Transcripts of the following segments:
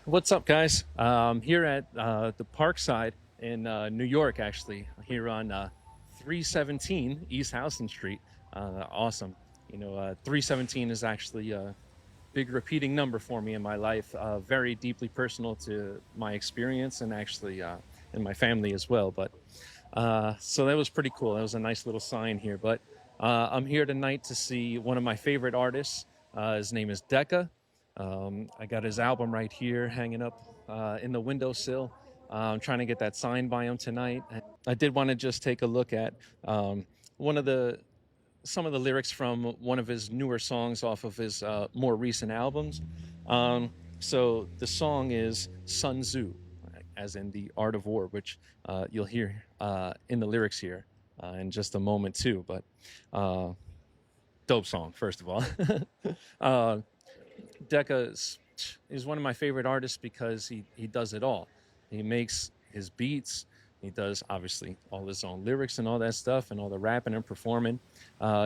What's up, guys? Here at the Parkside in New York, actually, here on 317 East Houston Street. Awesome. 317 is actually a big repeating number for me in my life, very deeply personal to my experience and actually in my family as well. But so that was pretty cool. That was a nice little sign here. But I'm here tonight to see one of my favorite artists. His name is Deca. I got his album right here hanging up in the windowsill. I'm trying to get that signed by him tonight. I did want to just take a look at one of the some of the lyrics from one of his newer songs off of his more recent albums. So the song is Sun Tzu, as in the art of war, which you'll hear in the lyrics here in just a moment too. But dope song, first of all. uh, Deca is one of my favorite artists because he does it all. He makes his beats. He does obviously all his own lyrics and all that stuff and all the rapping and performing.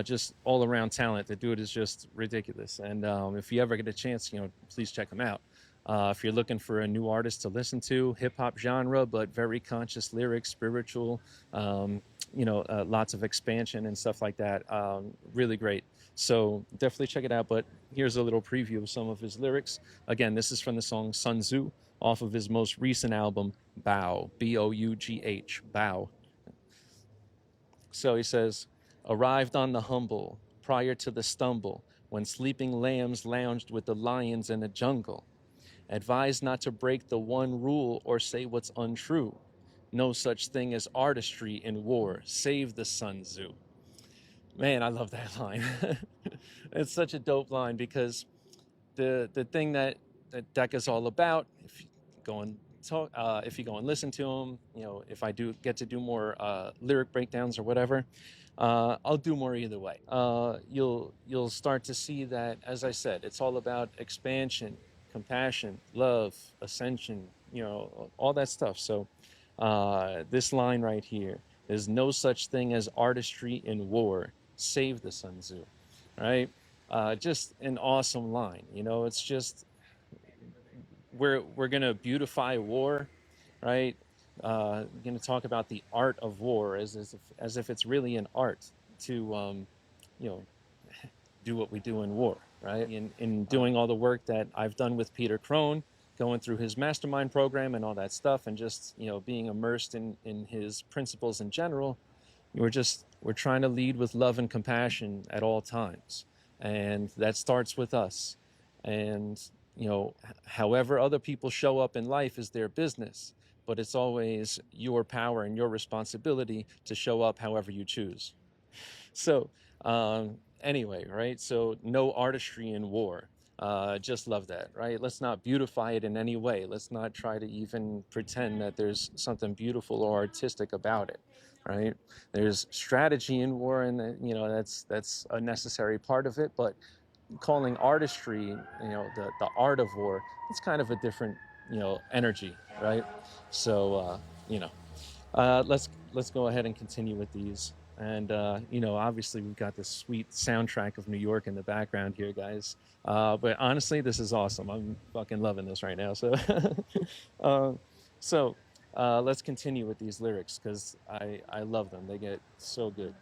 Just all around talent. The dude is just ridiculous. And if you ever get a chance, please check him out. If you're looking for a new artist to listen to, hip hop genre, but very conscious lyrics, spiritual, lots of expansion and stuff like that. Really great. So definitely check it out. But here's a little preview of some of his lyrics. Again, this is from the song Sun Tzu off of his most recent album, Bough, Bough, Bough. So he says, arrived on the humble, prior to the stumble, when sleeping lambs lounged with the lions in the jungle. Advised not to break the one rule or say what's untrue. No such thing as artistry in war. Save the Sun Tzu. Man, I love that line. It's such a dope line because the thing that Deck is all about, if you go and talk, if you go and listen to him, if I do get to do more lyric breakdowns or whatever, I'll do more either way. You'll start to see that, as I said, it's all about expansion, compassion, love, ascension, all that stuff. So this line right here, there's no such thing as artistry in war. Save the Sun Tzu, right? Just an awesome line. It's just we're gonna beautify war, right? We're gonna talk about the art of war as if it's really an art to you know do what we do in war, right? In doing all the work that I've done with Peter Crone, going through his mastermind program and all that stuff, and just being immersed in his principles in general, we're trying to lead with love and compassion at all times, and that starts with us. And however other people show up in life is their business, but it's always your power and your responsibility to show up however you choose. So anyway, right? So no artistry in war. Just love that, right? Let's not beautify it in any way. Let's not try to even pretend that there's something beautiful or artistic about it, right? There's strategy in war, and that's a necessary part of it. But calling artistry, the art of war, it's kind of a different, energy, right? So, let's go ahead and continue with these. And obviously we've got this sweet soundtrack of New York in the background here, guys. But honestly, this is awesome. I'm fucking loving this right now. So, uh, let's continue with these lyrics because I love them. They get so good.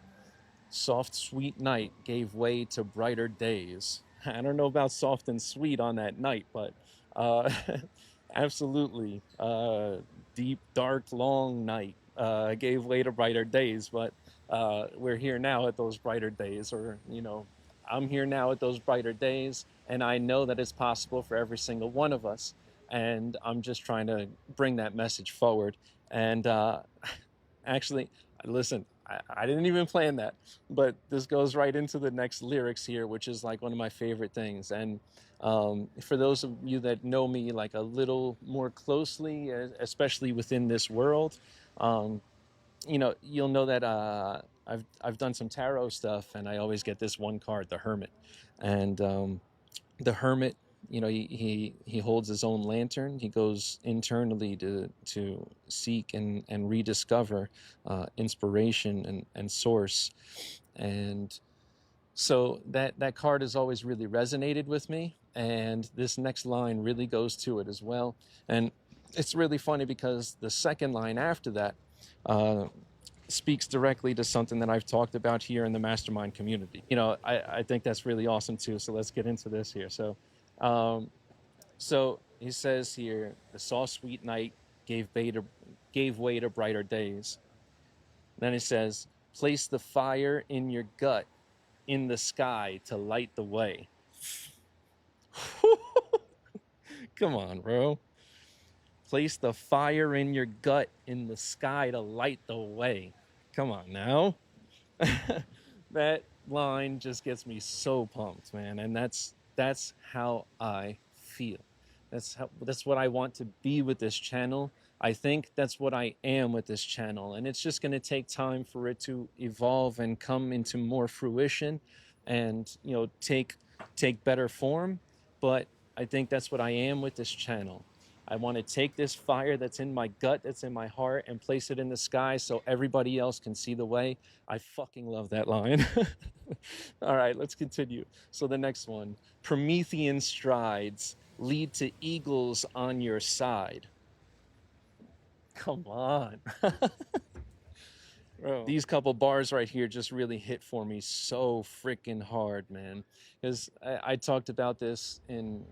Soft, sweet night gave way to brighter days. I don't know about soft and sweet on that night, but uh, absolutely. Deep, dark, long night gave way to brighter days, but we're here now at those brighter days, or, I'm here now at those brighter days, and I know that it's possible for every single one of us. And I'm just trying to bring that message forward. And actually, listen, I didn't even plan that, but this goes right into the next lyrics here, which is like one of my favorite things. And for those of you that know me like a little more closely, especially within this world, you'll know that I've done some tarot stuff, and I always get this one card, the Hermit. And the Hermit, he holds his own lantern. He goes internally to seek and rediscover inspiration and source. And So that card has always really resonated with me, and this next line really goes to it as well. And it's really funny because the second line after that uh, speaks directly to something that I've talked about here in the mastermind community. I think that's really awesome too. So let's get into this here. Um, so he says here, the soft sweet night gave way to brighter days. Then he says, place the fire in your gut in the sky to light the way. Come on, bro. Place the fire in your gut in the sky to light the way. Come on now. That line just gets me so pumped, man. And that's how I feel. That's what I want to be with this channel. I think that's what I am with this channel, and it's just going to take time for it to evolve and come into more fruition and take better form. But I think that's what I am with this channel. I want to take this fire that's in my gut, that's in my heart, and place it in the sky so everybody else can see the way. I fucking love that line. All right, let's continue. So the next one, Promethean strides lead to eagles on your side. Come on. Bro, these couple bars right here just really hit for me so freaking hard, man. Because I talked about this in,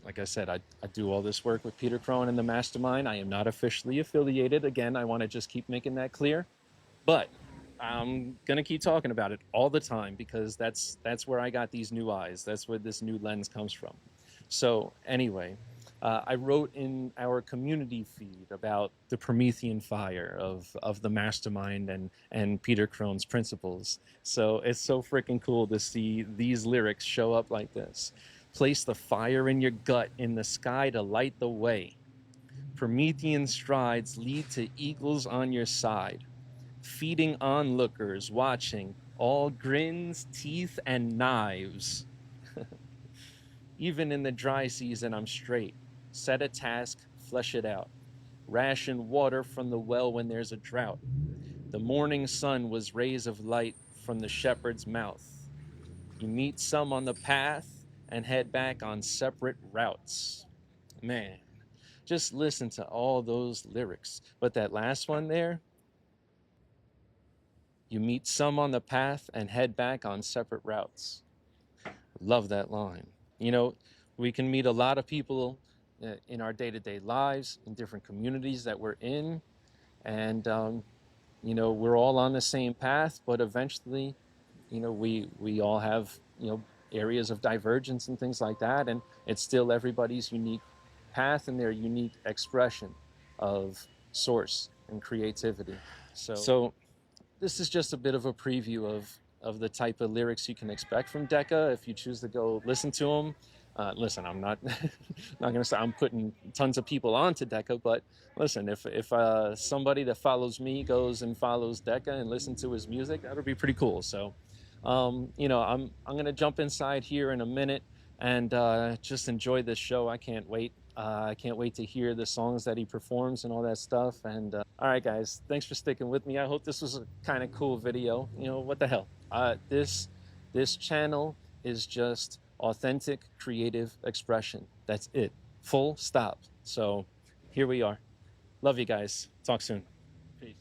like I said, I do all this work with Peter Crone and the Mastermind. I am not officially affiliated. Again, I want to just keep making that clear. But I'm gonna keep talking about it all the time because that's where I got these new eyes. That's where this new lens comes from. So anyway, I wrote in our community feed about the Promethean fire of the Mastermind and Peter Crone's principles. So it's so freaking cool to see these lyrics show up like this. Place the fire in your gut in the sky to light the way. Promethean strides lead to eagles on your side. Feeding onlookers, watching, all grins, teeth, and knives. Even in the dry season, I'm straight. Set a task, flesh it out. Ration water from the well when there's a drought. The morning sun was rays of light from the shepherd's mouth. You meet some on the path and head back on separate routes. Man, just listen to all those lyrics. But that last one there, you meet some on the path and head back on separate routes. Love that line. We can meet a lot of people in our day-to-day lives, in different communities that we're in, and we're all on the same path, but eventually, we all have areas of divergence and things like that, and it's still everybody's unique path and their unique expression of source and creativity. So this is just a bit of a preview of the type of lyrics you can expect from Deca if you choose to go listen to them. Listen, I'm not not gonna say I'm putting tons of people onto Deca, but listen, if somebody that follows me goes and follows Deca and listens to his music, that would be pretty cool. So, I'm gonna jump inside here in a minute and just enjoy this show. I can't wait. I can't wait to hear the songs that he performs and all that stuff. And all right, guys, thanks for sticking with me. I hope this was a kind of cool video. What the hell? This channel is just authentic creative expression. That's it. Full stop. So here we are. Love you guys. Talk soon. Peace.